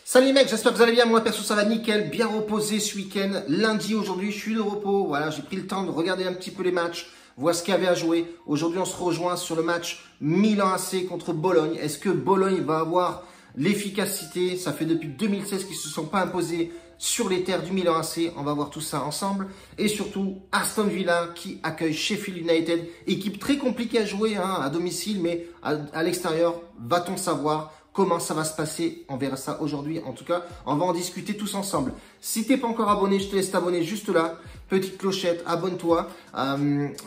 Salut les mecs, j'espère que vous allez bien, moi perso ça va nickel, bien reposé ce week-end, lundi aujourd'hui je suis de repos, voilà j'ai pris le temps de regarder un petit peu les matchs, voir ce qu'il y avait à jouer. Aujourd'hui on se rejoint sur le match Milan AC contre Bologne. Est-ce que Bologne va avoir l'efficacité? Ça fait depuis 2016 qu'ils ne se sont pas imposés sur les terres du Milan AC, on va voir tout ça ensemble. Et surtout Aston Villa qui accueille Sheffield United, équipe très compliquée à jouer à domicile, mais à l'extérieur, va-t-on savoir comment ça va se passer? On verra ça aujourd'hui. En tout cas, on va en discuter tous ensemble. Si tu n'es pas encore abonné, je te laisse t'abonner juste là. Petite clochette, abonne-toi.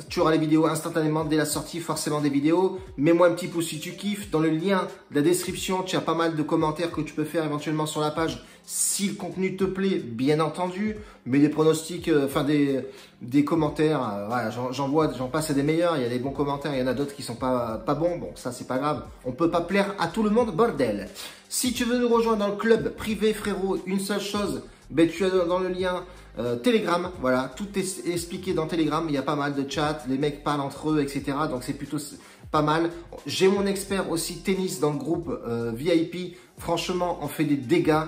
Tu auras les vidéos instantanément dès la sortie, forcément des vidéos. Mets-moi un petit pouce si tu kiffes. Dans le lien de la description, tu as pas mal de commentaires que tu peux faire éventuellement sur la page. Si le contenu te plaît, bien entendu. Mets des pronostics, des commentaires. Voilà, j'en passe à des meilleurs. Il y a des bons commentaires, il y en a d'autres qui sont pas bons. Bon, ça, c'est pas grave. On peut pas plaire à tout le monde, bordel. Si tu veux nous rejoindre dans le club privé, frérot, une seule chose, ben, tu as dans le lien Telegram, voilà, tout est expliqué dans Telegram, il y a pas mal de chats, les mecs parlent entre eux, etc. Donc c'est plutôt pas mal. J'ai mon expert aussi tennis dans le groupe VIP. Franchement, on fait des dégâts.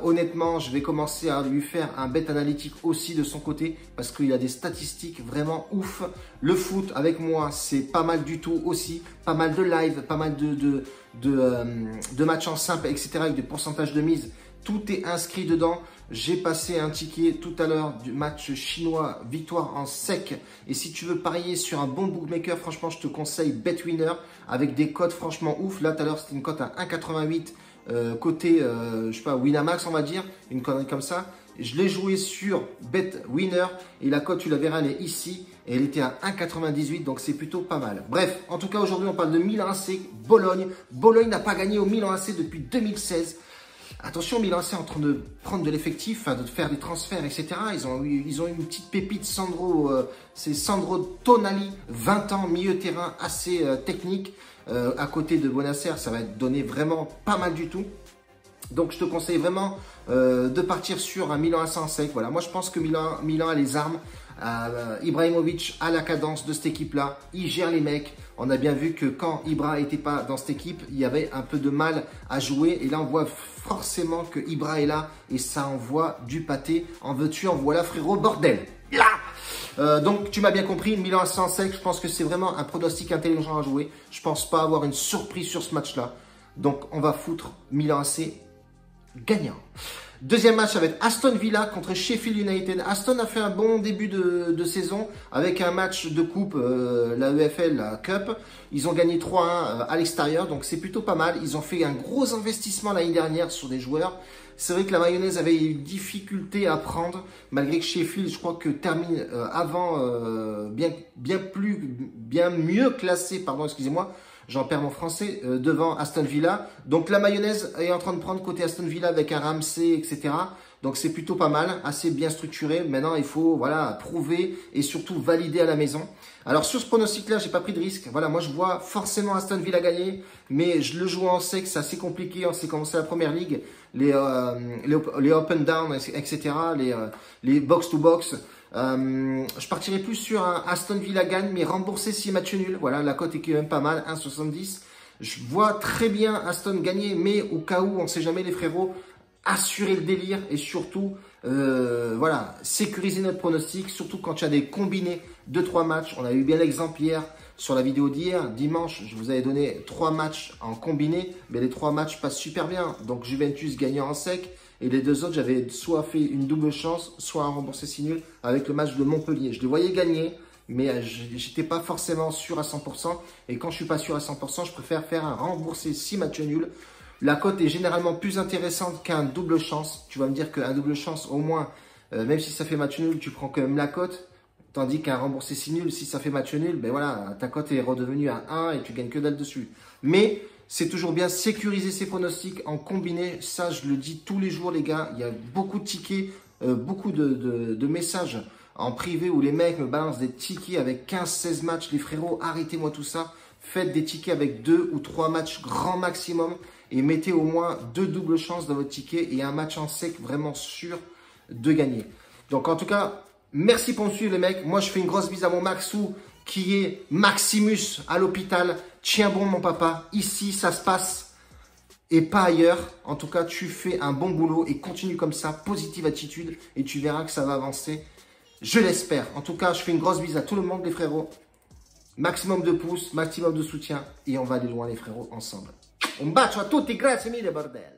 Honnêtement, je vais commencer à lui faire un bet analytique aussi de son côté parce qu'il a des statistiques vraiment ouf. Le foot avec moi, c'est pas mal du tout aussi. Pas mal de live, pas mal de matchs en simple, etc. avec des pourcentages de mise. Tout est inscrit dedans. J'ai passé un ticket tout à l'heure du match chinois, victoire en sec. Et si tu veux parier sur un bon bookmaker, franchement, je te conseille BetWinner avec des cotes franchement ouf. Là, tout à l'heure, c'était une cote à 1,88 côté, je sais pas, Winamax, on va dire, une connerie comme ça. Je l'ai joué sur BetWinner et la cote, tu la verras, elle est ici. Et elle était à 1,98, donc c'est plutôt pas mal. Bref, en tout cas, aujourd'hui, on parle de Milan AC, Bologne. Bologne n'a pas gagné au Milan AC depuis 2016. Attention, Milan AC est en train de prendre de l'effectif, de faire des transferts, etc. Ils ont eu une petite pépite, c'est Sandro Tonali, 20 ans, milieu terrain assez technique. À côté de Bonacer, ça va donner vraiment pas mal du tout. Donc je te conseille vraiment de partir sur un Milan AC en sec. Voilà, moi je pense que Milan a les armes. Ibrahimovic a la cadence de cette équipe-là. Il gère les mecs. On a bien vu que quand Ibra n'était pas dans cette équipe, il y avait un peu de mal à jouer. Et là, on voit forcément que Ibra est là et ça envoie du pâté. En veux-tu, en voilà, frérot, bordel. Là donc, tu m'as bien compris, Milan AC en sec, je pense que c'est vraiment un pronostic intelligent à jouer. Je pense pas avoir une surprise sur ce match-là. Donc, on va foutre Milan AC gagnant. Deuxième match avec Aston Villa contre Sheffield United. Aston a fait un bon début de saison avec un match de coupe, la EFL, la Cup. Ils ont gagné 3-1 à l'extérieur, donc c'est plutôt pas mal. Ils ont fait un gros investissement l'année dernière sur des joueurs. C'est vrai que la mayonnaise avait une difficulté à prendre, malgré que Sheffield, je crois que termine avant, bien mieux classé, pardon, excusez-moi. J'en perds mon français, devant Aston Villa. Donc la mayonnaise est en train de prendre côté Aston Villa avec un Ramsey, etc. Donc c'est plutôt pas mal, assez bien structuré. Maintenant, il faut voilà prouver et surtout valider à la maison. Alors sur ce pronostic-là, j'ai pas pris de risque. Voilà, moi je vois forcément Aston Villa gagner, mais je le joue en sec, c'est assez compliqué. On sait comment c'est la première ligue, les up and down, etc. Les box to box. Je partirais plus sur un Aston Villa gagne, mais remboursé si match nul. Voilà, la cote est quand même pas mal, 1,70. Je vois très bien Aston gagner, mais au cas où, on sait jamais les frérots, assurer le délire et surtout, voilà, sécuriser notre pronostic, surtout quand tu as des combinés de 3 matchs. On a eu bien l'exemple hier sur la vidéo d'hier, dimanche, je vous avais donné 3 matchs en combiné, mais les 3 matchs passent super bien. Donc Juventus gagnant en sec. Et les deux autres, j'avais soit fait une double chance, soit un remboursé si nul avec le match de Montpellier. Je les voyais gagner, mais j'étais pas forcément sûr à 100%. Et quand je suis pas sûr à 100%, je préfère faire un remboursé si match nul. La cote est généralement plus intéressante qu'un double chance. Tu vas me dire qu'un double chance, au moins, même si ça fait match nul, tu prends quand même la cote. Tandis qu'un remboursé si nul, si ça fait match nul, ben voilà, ta cote est redevenue à 1 et tu gagnes que dalle dessus. Mais c'est toujours bien sécuriser ses pronostics en combiné. Ça, je le dis tous les jours, les gars. Il y a beaucoup de tickets, beaucoup de messages en privé où les mecs me balancent des tickets avec 15-16 matchs. Les frérots, arrêtez-moi tout ça. Faites des tickets avec 2 ou 3 matchs grand maximum et mettez au moins 2 doubles chances dans votre ticket et un match en sec vraiment sûr de gagner. Donc, en tout cas, merci pour me suivre, les mecs. Moi, je fais une grosse bise à mon Maxou qui est Maximus à l'hôpital. Tiens bon, mon papa. Ici, ça se passe et pas ailleurs. En tout cas, tu fais un bon boulot et continue comme ça, positive attitude, et tu verras que ça va avancer. Je l'espère. En tout cas, je fais une grosse bise à tout le monde, les frérots. Maximum de pouces, maximum de soutien, et on va aller loin, les frérots, ensemble. Un bacio a tutti, grazie mille, bordel.